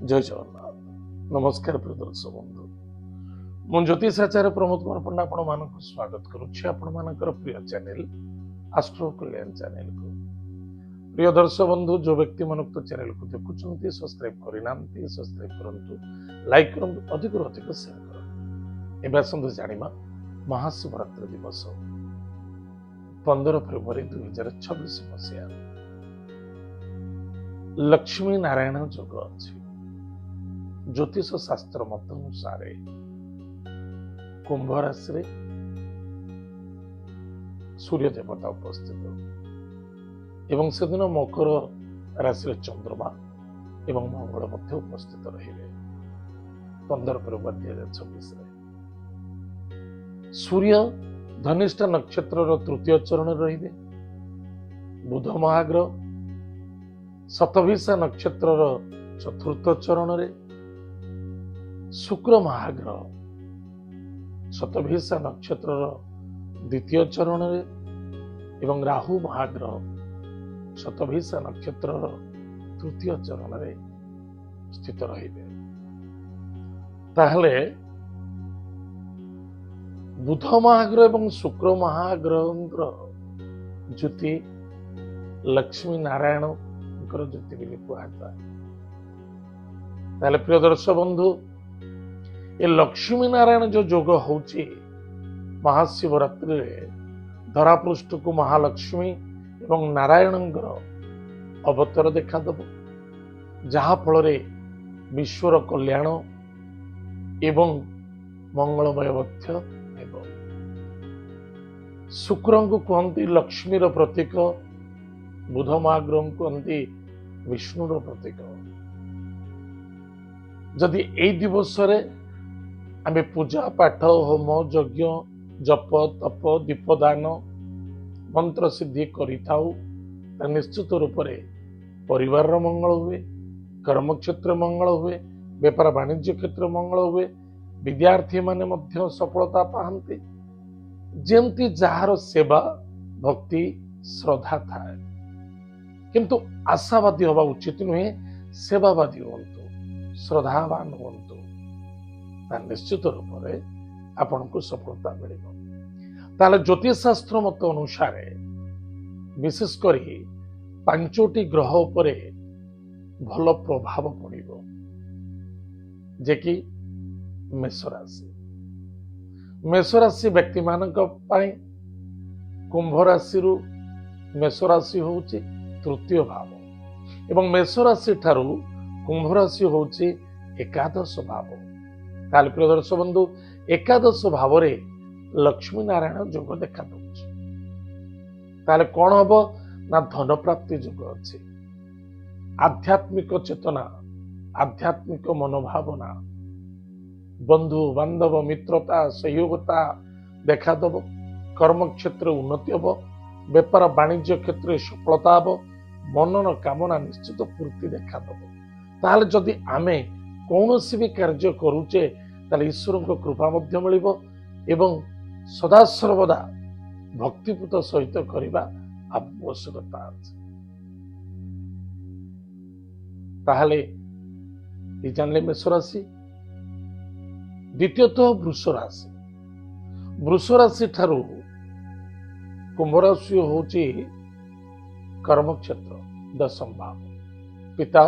जय जगन्नाथ नमस्कार प्रिय दर्शक बंधु मु ज्योतिष आचार्य प्रमोद कुमार पंडा आपण मानक स्वागत करुच्ची आपण मानकर प्रिय चैनल एस्ट्रो कल्याण चैनल को प्रिय दर्शक बंधु जो व्यक्ति मानक तो चैनल को देखुछंती सब्सक्राइब करिनांती सब्सक्राइब करंतु लाइक करंतु अधिक अधिक शेयर करंतु एबे आसंतु जानिमा महाशिवरात्रि दिवस 15 फेब्रुआरी 2026 मसिया लक्ष्मी नारायण योग अछि ज्योतिष शास्त्र मत अनुसार कुंभ राशि सूर्य देवता उपस्थित एवं से दिन मकर राशि चंद्रमा एवं मंगल मध्य उपस्थित रहिबे 15 फेब्रुआरी 2026 सूर्य धनिष्ठा नक्षत्र तृतीय चरण रहिबे बुध महाग्रह शतभिषा नक्षत्र चतुर्थ चरण रे शुक्र महाग्रह शतभिषा नक्षत्र द्वितीय चरण रे एवं राहु महाग्रह शतभिषा नक्षत्र तृतीय चरण रे स्थित रहिबे ताहले बुध महाग्रह एवं शुक्र महाग्रह ज्योति लक्ष्मी नारायण ज्योति बोली कहुए ताहले प्रिय दर्शक बंधु ये लक्ष्मी नारायण जो योग होची महाशिवरात्रि रे धरापृष्ठ को महालक्ष्मी एवं नारायण अवतार देखा दब जहा फल विश्वर कल्याण एवं मंगलमय मध्य शुक्र को कहती लक्ष्मीर प्रतीक बुध महाग्रह कहती विष्णुर प्रतीक जदि ए दिवस रे आमे पूजा पाठ होम यज्ञ जप तप दीपदान मंत्र सिद्धि करिथाउ निश्चित रूप से परिवार मंगल हुए कर्म क्षेत्र मंगल हुए व्यापार वाणिज्य क्षेत्र मंगल हुए विद्यार्थी माने मध्य सफलता पाहंती जेमती जार सेवा भक्ति श्रद्धा थाए किंतु आशावादी हवा उचित नुहे सेवावादी हूँ श्रद्धावान हूँ निश्चित रूप से आपन को सफलता मिल ज्योतिष शास्त्र मत अनुसार विशेषकर 5टी ग्रह पर भल प्रभाव पड़ो जे कि मेष राशि व्यक्ति मान कुंभ राशि मेष राशि हूँ तृतीय भाव एवं मेष राशि ठारू कुंभ राशि हूँ एकादश भाव ताल प्रिय दर्शक बंधु एकादश भाव लक्ष्मी नारायण योग देखा ताले कौन हम ना धन प्राप्ति योग अच्छे आध्यात्मिक चेतना आध्यात्मिक मनोभावना बंधु बांधव मित्रता सहयोगता देखा दब कर्म क्षेत्र उन्नति हम व्यापार वाणिज्य क्षेत्र सफलता हम मनन कामना निश्चित पूर्ति देखा दब ताले जदि आमे कौन भी कार्य करुचे ताले ईश्वर कृपा मध्य मिलिबो एवं सदा सर्वदा भक्तिपूत सहित करबा आवश्यकता अछि ताहले ई जानले मेष राशि द्वितीयतः वृष राशि ठारू कुंभ राशि होची कर्म क्षेत्र दशम भाव पिता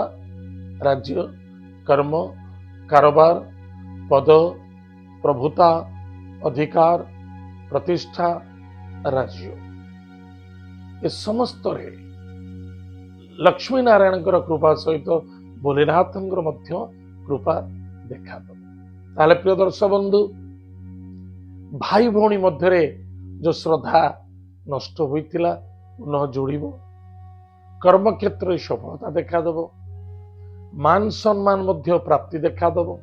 राज्य कर्म कारोबार पद प्रभुता अधिकार प्रतिष्ठा राज्य ये समस्त रे लक्ष्मी नारायण कृपा सहित भोलेनाथ कृपा देखा ताले प्रिय दर्शक बंधु भाई भौणी मध्य जो श्रद्धा नष्ट होइतिला पुनः जोड़िबो कर्म क्षेत्र सफलता देखा दब मान सम्मान मध्य प्राप्ति देखा दब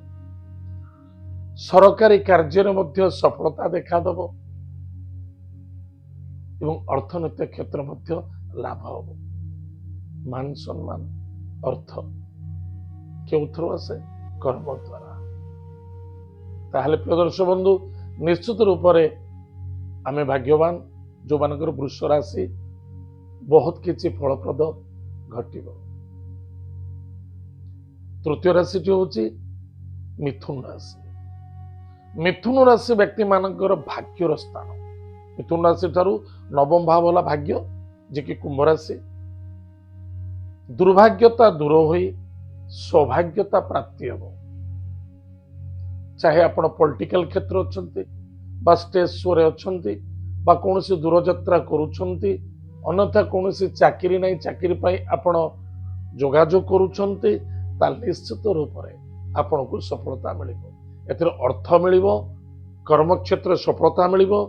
सरकारी कार्य मध्य सफलता देखा दब एवं अर्थनैतिक क्षेत्र मध्य लाभ हम मान सम्मान अर्थ क्यों आसे कर्म द्वारा ताहले प्रिय दर्शक बंधु निश्चित रूप से आमे भाग्यवान जो मानकर वृष राशि बहुत किसी फलप्रद घटिबो तृतीय राशि होची मिथुन राशि। मिथुन राशि व्यक्ति मानकर भाग्यर स्थान। मिथुन राशि ठारू नवम भाव वाला भाग्य जे कि कुंभ राशि। दुर्भाग्यता दूर होई सौभाग्यता प्राप्ति हो। चाहे आपण पॉलिटिकल क्षेत्र अच्छंती बा स्टेज शो रे अच्छंती बा कोनोसी दूर यात्रा करूछंती अन्यथा कोनोसी चाकरी नहीं चाकरी पाई आपण जोगाजोग करूछंती ता निश्चित रूप रे आपण को सफलता मिलिबो। एतिर अर्थ मिलिबो, कर्म क्षेत्र सफलता मिलिबो,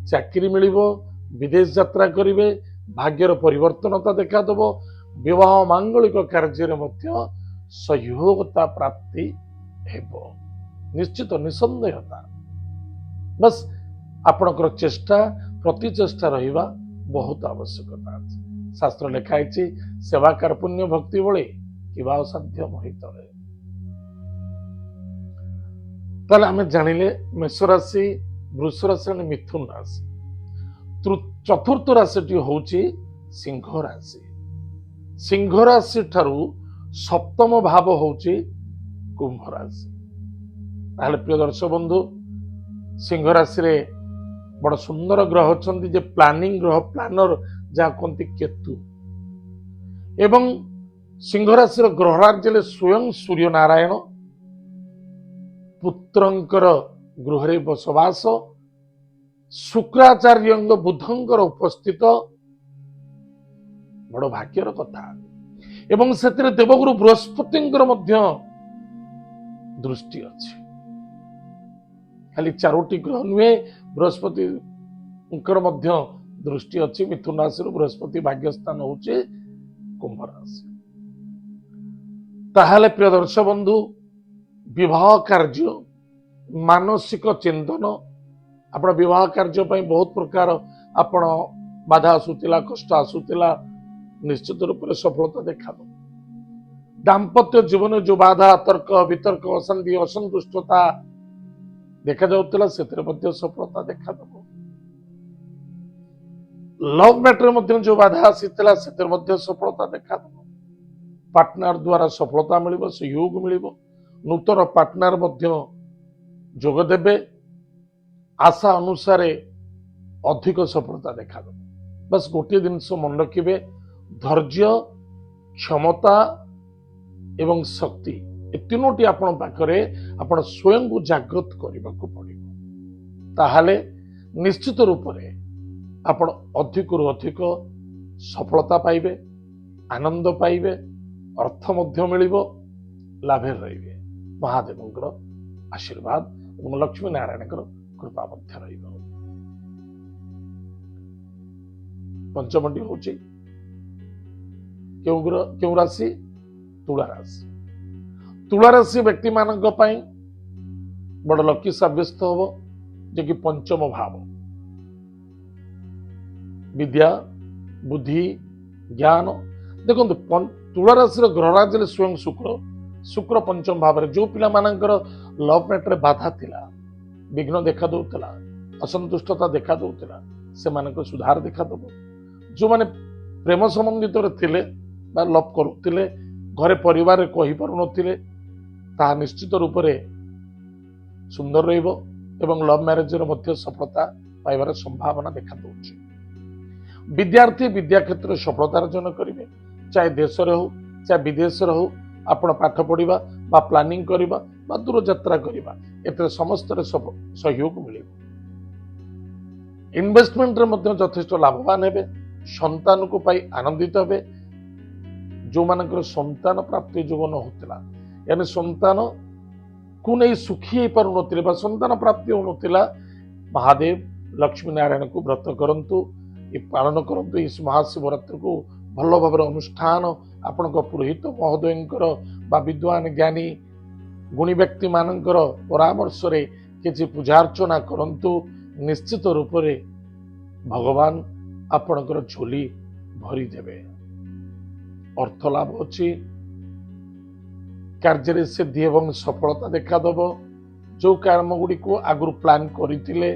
चाकरी मिलिबो, विदेश यात्रा करिवे, भाग्यर परिवर्तनता देखा देबो, विवाह मांगलिक कार्य मध्य सहयोगता प्राप्ति हेबो। निश्चित निसंदेहता बस आपणकर चेष्टा प्रति चेष्टा रहिबा बहुत आवश्यकता अछि। शास्त्र लिखाई सेवा कार पुण्य भक्ति बळे किबा असाध्य मोहित है। ताले आमे जानिले मेष राशि, वृष राशि और मिथुन राशि। चतुर्थ राशि होउची सिंह राशि। सिंह राशि ठारू सप्तम भाव होउची कुंभ राशि। ताले प्रिय दर्शक बंधु सिंह राशि रे बड़ सुंदर ग्रह अछंती जे प्लानिंग ग्रह प्लानर जा कोंती केतु एवं सिंह राशि रो ग्रहराज्य स्वयं सूर्य नारायण पुत्रंकर गृहरे बसवास शुक्राचार्य बुधंकर उपस्थित बड़ भाग्यर कथा एवं सेतिरे देवगुरु बृहस्पतिंकर मध्य दृष्टि अछि। खाली चारोटी ग्रह नुहे बृहस्पति मध्य दृष्टि अच्छी। मिथुन राशि बृहस्पति भाग्यस्थान होचे कुंभ राशि। ताहले प्रिय दर्शक बंधु विवाह कार्य मानसिक चिंतन आपण विवाह कार्य पई बहुत प्रकार आपण बाधा आसुतिला कष्ट आसुतिला निश्चित रूप से सफलता देखा दो। दाम्पत्य जीवन जो बाधा तर्क वितर्क अशांति असंतुष्टता देखा जाउतिला सेतरे मध्य सफलता देखा दबो। लव मैटर मध्य जो बाधा आसीतिला सेतरे मध्य सफलता देखा दबो। पार्टनर द्वारा सफलता मिलिबो, सहयोग मिलिबो, नूतन पार्टनर मध्य जोग देबे, आशा अनुसार अधिक सफलता देखा दबो। बस गोटे जिनिस मन रखिबे धैर्य क्षमता एवं शक्ति ए तीनोटी आपण पाखरे आपण स्वयं को जागृत करने को पड़िबो। ताहाले निश्चित रूप से आपण अधिक रु अधिक सफलता पाइबे, आनंद पाइबे, अर्थ मध्य मिलिबो, लाभे रहिबे। महादेवंकर आशीर्वाद एवं लक्ष्मी नारायण कृपा मध्य रहिबो। पंचमटी होची क्यों राशि? तुला राशि। तुला राशि व्यक्ति मानक पई बड़ लकी साब्यस्त होबो जे कि पंचम भाव विद्या बुद्धि ज्ञान। देखो तुला राशि ग्रहराज स्वयं शुक्र पंचम भाव जो पिला मानकर लव मैटर बाधा थिला, विघ्न देखा दउतला, असंतुष्टता देखा दउतला से मानक सुधार देखा दबो। जो माने प्रेम संबंधित थिले बा लव करुतिले घरे परिवार कहि पारु नथिले ता निश्चित रूप से सुंदर रहिबो एवं लव मैरेज रो मध्य सफलता पाइबार संभावना देखा दउछि। विद्यार्थी विद्या क्षेत्र सफलता अर्जन करिवे, चाहे देश रे हो चाहे विदेश रे हो। आपण पाठ पढ़िबा बा प्लानिंग करिबा बा दूर यात्रा करिबा एते समस्त रे सहयोग मिलिबो। इन्वेस्टमेंट रे मध्य यथेष्ट लाभवान हेबे, संतान को पाई आनंदित हेबे। जो मानकर संतान प्राप्ति जो न होतिला यानी संतान को नहीं सुखी हो पारु नथिले बा संतान प्राप्ति हो नथिला, महादेव लक्ष्मी नारायण को व्रत करंतु, ये पालन करंतु। इस महाशिवरात्रि को भल भाव अनुष्ठान आपण पुरोहित महोदयंकर बा विद्वान ज्ञानी गुणी व्यक्ति मानकर परामर्श रे किछि पूजा अर्चना करंतु। निश्चित रूप से भगवान आपणकर झोली भरी देवे। अर्थ लाभ अच्छी, कार्य सिद्धि एवं सफलता देखा दब। जो कर्म गुड़ी को आगु प्लान करते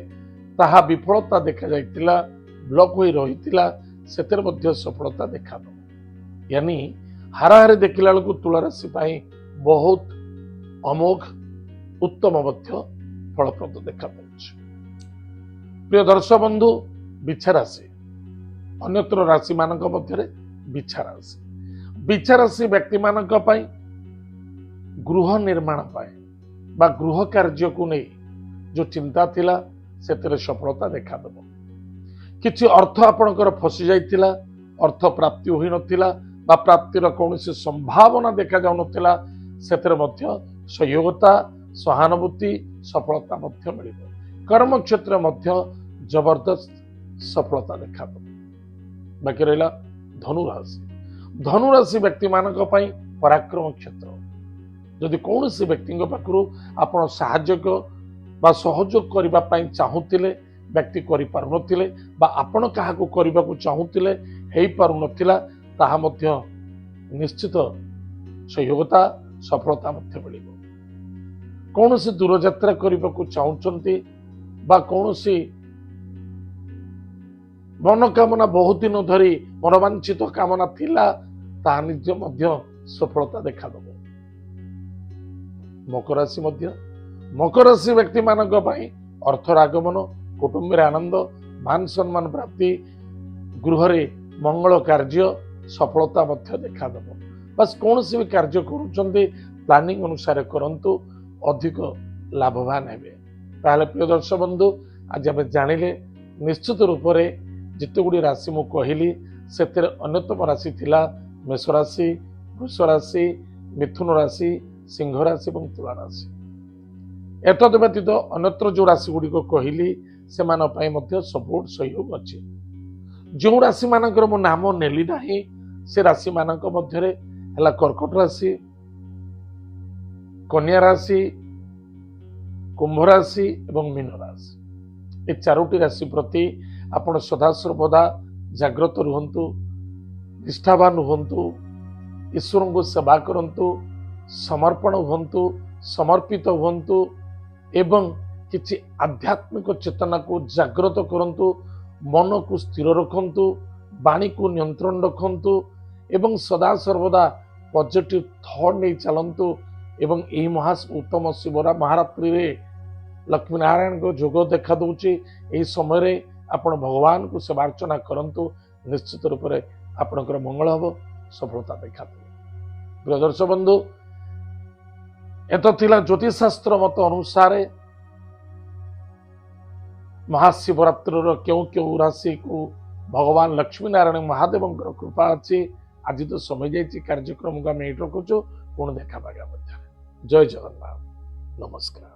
ताहा विफलता देखा जाइतिला, ब्लॉक हो रही सफलता देखा दब। यानी हाराहारी देखला बेलू तुला राशि ବହୁତ ଅମୋଘ ଉତ୍ତମ ମଧ୍ୟ ଫଳପ୍ରଦ ଦେଖାଯାଉଛି। ପ୍ରିୟ ଦର୍ଶକ ବନ୍ଧୁ, ବିଛା ରାଶି ଅନ୍ୟତ୍ର ରାଶି ମାନଙ୍କ ମଧ୍ୟରେ ବିଛା ରାଶି। ବିଛା ରାଶି ବ୍ୟକ୍ତିମାନଙ୍କ ପାଇଁ ଗୃହ ନିର୍ମାଣ ପାଇଁ ବା ଗୃହ କାର୍ଯ୍ୟକୁ ନେଇ ଯୋଉ ଚିନ୍ତା ଥିଲା ସେଥିରେ ସଫଳତା ଦେଖାଦେବ। କିଛି ଅର୍ଥ ଆପଣଙ୍କର ଫସି ଯାଇଥିଲା, ଅର୍ଥ ପ୍ରାପ୍ତି ହୋଇନଥିଲା ବା ପ୍ରାପ୍ତିର କୌଣସି ସମ୍ଭାବନା ଦେଖାଯାଉନଥିଲା, ସେଥିରେ ମଧ୍ୟ ସହଯୋଗତା, ସହାନୁଭୂତି, ସଫଳତା ମଧ୍ୟ ମିଳିବ। କର୍ମକ୍ଷେତ୍ରରେ ମଧ୍ୟ ଜବରଦସ୍ତ ସଫଳତା ଦେଖାଦେବ। ବାକି ରହିଲା ଧନୁରାଶି। ଧନୁରାଶି ବ୍ୟକ୍ତିମାନଙ୍କ ପାଇଁ ପରାକ୍ରମ କ୍ଷେତ୍ର। ଯଦି କୌଣସି ବ୍ୟକ୍ତିଙ୍କ ପାଖରୁ ଆପଣ ସାହାଯ୍ୟ ବା ସହଯୋଗ କରିବା ପାଇଁ ଚାହୁଁଥିଲେ, ବ୍ୟକ୍ତି କରିପାରୁନଥିଲେ ବା ଆପଣ କାହାକୁ କରିବାକୁ ଚାହୁଁଥିଲେ ହେଇପାରୁନଥିଲା, ତାହା ମଧ୍ୟ ନିଶ୍ଚିତ ସହଯୋଗତା, ସଫଳତା ମଧ୍ୟ ମିଳିବ। କୌଣସି ଦୂରଯାତ୍ରା କରିବାକୁ ଚାହୁଁଛନ୍ତି ବା କୌଣସି ମନୋକାମନା ବହୁତ ଦିନ ଧରି ମନୋବାଞ୍ଛିତ କାମନା ଥିଲା, ତାହା ନିଜ ମଧ୍ୟ ସଫଳତା ଦେଖାଦେବ। ମକର ରାଶି ମଧ୍ୟ, ମକର ରାଶି ବ୍ୟକ୍ତିମାନଙ୍କ ପାଇଁ ଅର୍ଥର ଆଗମନ, କୁଟୁମ୍ବରେ ଆନନ୍ଦ, ମାନ ସମ୍ମାନ ପ୍ରାପ୍ତି, ଗୃହରେ ମଙ୍ଗଳ କାର୍ଯ୍ୟ, ସଫଳତା ମଧ୍ୟ ଦେଖାଦେବ। ବାସ୍ କୌଣସି ବି କାର୍ଯ୍ୟ କରୁଛନ୍ତି ପ୍ଲାନିଂ ଅନୁସାରେ କରନ୍ତୁ, ଅଧିକ ଲାଭବାନ ହେବେ। ତାହେଲେ ପ୍ରିୟ ଦର୍ଶକ ବନ୍ଧୁ, ଆଜି ଆମେ ଜାଣିଲେ ନିଶ୍ଚିତ ରୂପରେ ଯେତେ ଗୁଡ଼ିଏ ରାଶି ମୁଁ କହିଲି, ସେଥିରେ ଅନ୍ୟତମ ରାଶି ଥିଲା ମେଷ ରାଶି, ବୃଷ ରାଶି, ମିଥୁନ ରାଶି, ସିଂହ ରାଶି ଏବଂ ତୁଳା ରାଶି। ଏତଦ୍ ବ୍ୟତୀତ ଅନ୍ୟତ୍ର ଯୋଉ ରାଶି ଗୁଡ଼ିକ କହିଲି, ସେମାନଙ୍କ ପାଇଁ ମଧ୍ୟ ସପୋର୍ଟ ସହଯୋଗ ଅଛି। ଯେଉଁ ରାଶି ମାନଙ୍କର ମୁଁ ନାମ ନେଲି ନାହିଁ, ସେ ରାଶି ମାନଙ୍କ ମଧ୍ୟରେ ହେଲା କର୍କଟ ରାଶି, କନ୍ୟା ରାଶି, କୁମ୍ଭ ରାଶି ଏବଂ ମୀନ ରାଶି। ଏ ଚାରୋଟି ରାଶି ପ୍ରତି ଆପଣ ସଦାସର୍ବଦା ଜାଗ୍ରତ ରୁହନ୍ତୁ, ନିଷ୍ଠାବାନ ହୁଅନ୍ତୁ, ଈଶ୍ୱରଙ୍କୁ ସେବା କରନ୍ତୁ, ସମର୍ପଣ ହୁଅନ୍ତୁ, ସମର୍ପିତ ହୁଅନ୍ତୁ ଏବଂ କିଛି ଆଧ୍ୟାତ୍ମିକ ଚେତନାକୁ ଜାଗ୍ରତ କରନ୍ତୁ, ମନକୁ ସ୍ଥିର ରଖନ୍ତୁ, ବାଣୀକୁ ନିୟନ୍ତ୍ରଣ ରଖନ୍ତୁ ଏବଂ ସଦାସର୍ବଦା ପଜିଟିଭ ଥଟ୍ ନେଇ ଚାଲନ୍ତୁ। ଏବଂ ଏହି ଉତ୍ତମ ଶିବରା ମହାରାତ୍ରିରେ ଲକ୍ଷ୍ମୀ ନାରାୟଣଙ୍କ ଯୋଗ ଦେଖା ଦଉଛି। ଏହି ସମୟରେ ଆପଣ ଭଗବାନଙ୍କୁ ସେବାର୍ଚ୍ଚନା କରନ୍ତୁ, ନିଶ୍ଚିତ ରୂପରେ ଆପଣଙ୍କର ମଙ୍ଗଳ ହେବ, ସଫଳତା ଦେଖାଦେବ। ପ୍ରିୟ ଦର୍ଶକ ବନ୍ଧୁ, ଏତ ଥିଲା ଜ୍ୟୋତିଷଶାସ୍ତ୍ର ମତ ଅନୁସାରେ ମହାଶିବରାତ୍ରିର କେଉଁ କେଉଁ ରାଶିକୁ ଭଗବାନ ଲକ୍ଷ୍ମୀ ନାରାୟଣ ମହାଦେବଙ୍କର କୃପା ଅଛି। ଆଜି ତ ସମୟ ଯାଇଛି, କାର୍ଯ୍ୟକ୍ରମକୁ ଆମେ ଏଇଠି ରଖୁଛୁ। ପୁଣି ଦେଖା ପାଇବା ମଧ୍ୟ। ଜୟ ଜଗନ୍ନାଥ, ନମସ୍କାର।